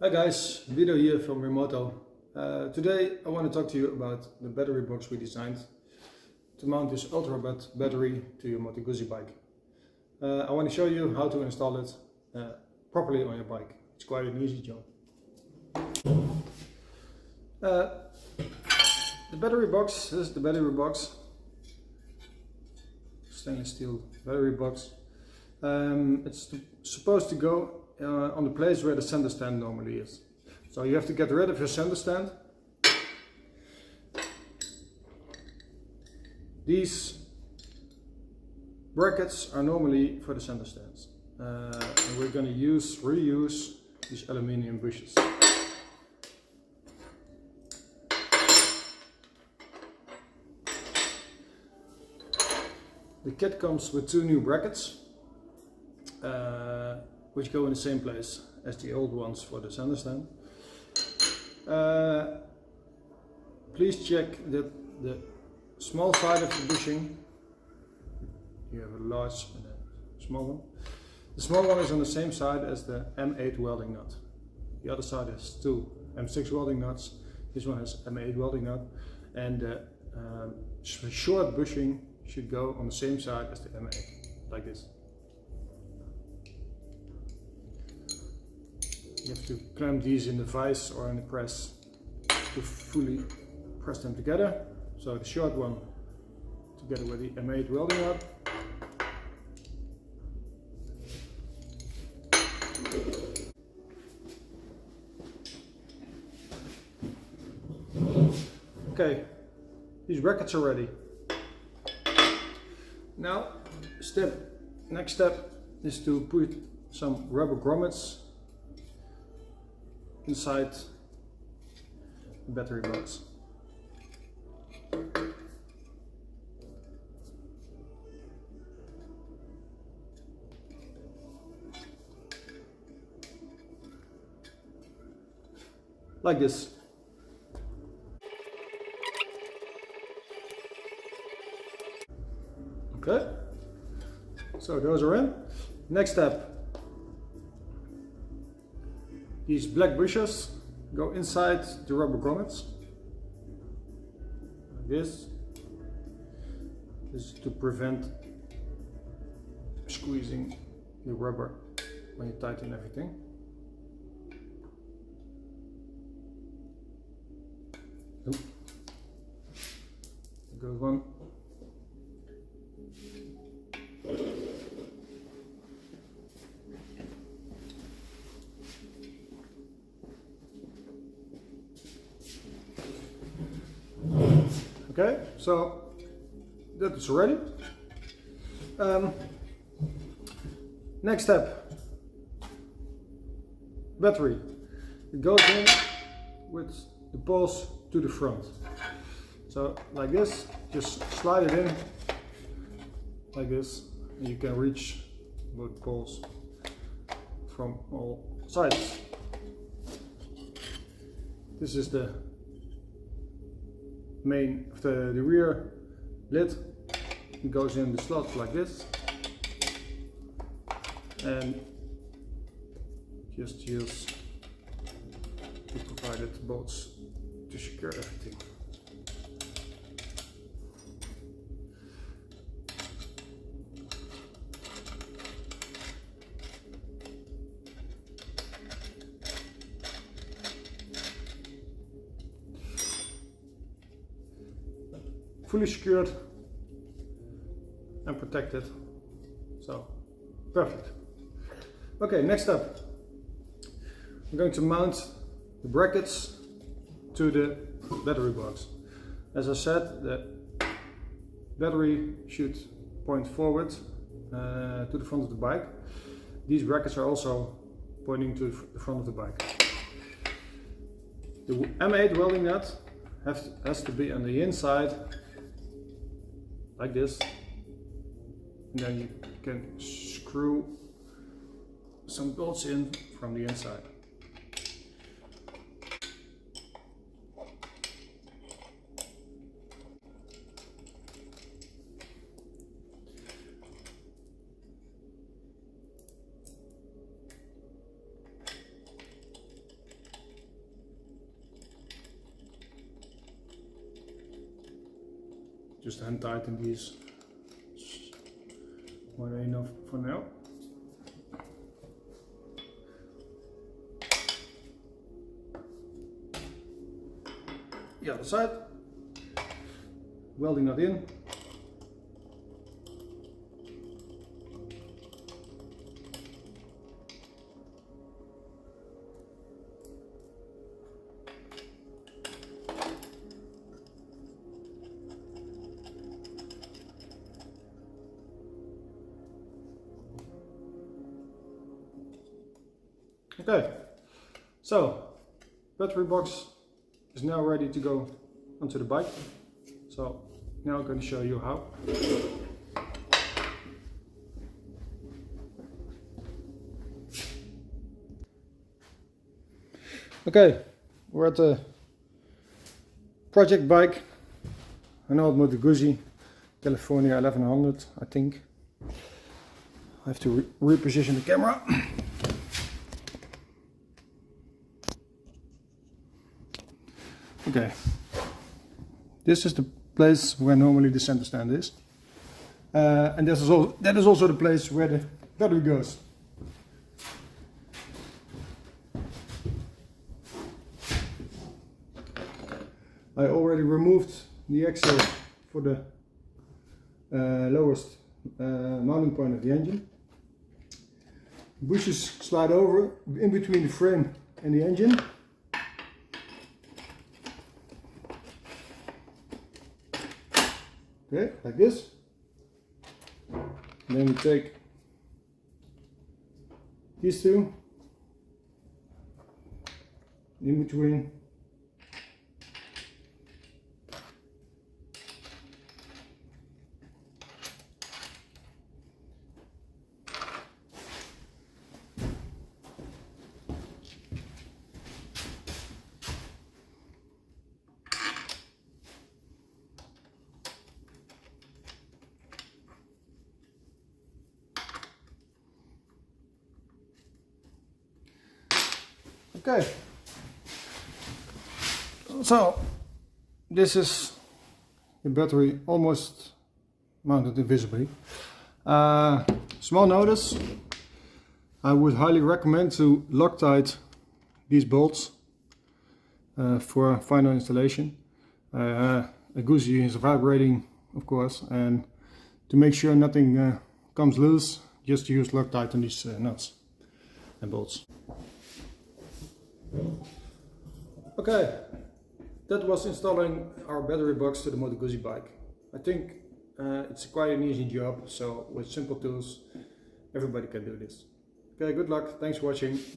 Hi guys, Video here from WiMoto. Today I want to talk to you about the battery box we designed to mount this ultra battery to your Moto Guzzi bike. I want to show you how to install it properly on your bike. It's quite an easy job. The battery box, this is the battery box, stainless steel battery box. It's supposed to go on the place where the center stand normally is. So you have to get rid of your center stand. These brackets are normally for the center stands. And we're going to reuse these aluminium bushes. The kit comes with two new brackets, which go in the same place as the old ones for the center stand. Please check that the small side of the bushing, you have a large and a small one. The small one is on the same side as the M8 welding nut. The other side has two M6 welding nuts. This one has M8 welding nut, and the short bushing should go on the same side as the M8, like this. You have to clamp these in the vise or in the press to fully press them together. So the short one together with the M8 welding nut. Okay, these brackets are ready. Now, next step is to put some rubber grommets inside the battery box. Like this. Okay, so those are in. Next step. These black bushes go inside the rubber grommets, like this. This is to prevent squeezing the rubber when you tighten everything. There goes one. Okay, so that is ready. Next step, battery. It goes in with the poles to the front. So like this, just slide it in like this, and you can reach both poles from all sides. This is the the rear lid. It goes in the slot like this, and just use the provided bolts to secure everything. Fully secured and protected, so perfect. Okay, next up, I'm going to mount the brackets to the battery box. As I said, the battery should point forward to the front of the bike. These brackets are also pointing to the front of the bike. The M8 welding nut has to be on the inside, like this, and then you can screw some bolts in from the inside. just hand tighten these. More than enough for now. The other side. Welding that in. Okay, so battery box is now ready to go onto the bike. So now I'm going to show you how. Okay, we're at the project bike, an old Moto Guzzi California 1100, I think. I have to reposition the camera. Okay, this is the place where normally the center stand is, and that is also the place where the battery goes. I already removed the axle for the lowest mounting point of the engine. Bushes slide over in between the frame and the engine. Okay, like this. And then we take these two in between. Okay, so this is the battery almost mounted invisibly. Small notice, I would highly recommend to Loctite these bolts for final installation. A Guzzi is vibrating, of course, and to make sure nothing comes loose, just use Loctite on these nuts and bolts. Okay, that was installing our battery box to the Moto Guzzi bike. I think it's quite an easy job, so with simple tools everybody can do this. Okay, good luck, thanks for watching.